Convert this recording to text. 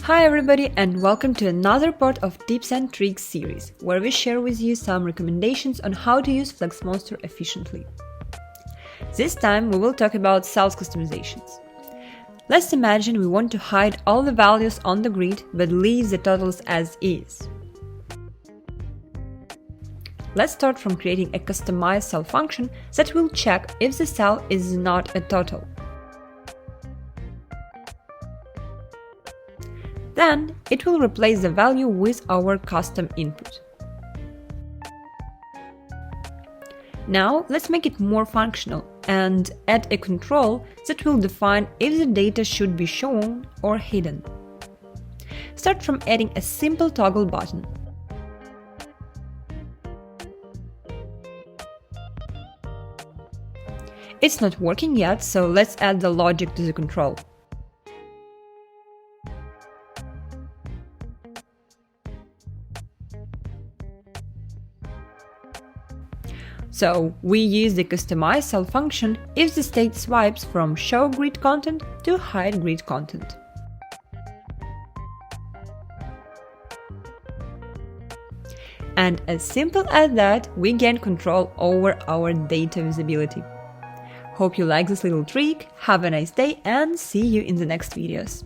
Hi everybody and welcome to another part of Tips and Tricks series, where we share with you some recommendations on how to use Flexmonster efficiently. This time we will talk about cells customizations. Let's imagine we want to hide all the values on the grid but leave the totals as is. Let's start from creating a customizeCell function that will check if the cell is not a total. Then it will replace the value with our custom input. Now let's make it more functional and add a control that will define if the data should be shown or hidden. Start from adding a simple toggle button. It's not working yet, so let's add the logic to the control. So we use the customizeCell function if the state swipes from show grid content to hide grid content. And as simple as that, we gain control over our data visibility. Hope you like this little trick, have a nice day and see you in the next videos.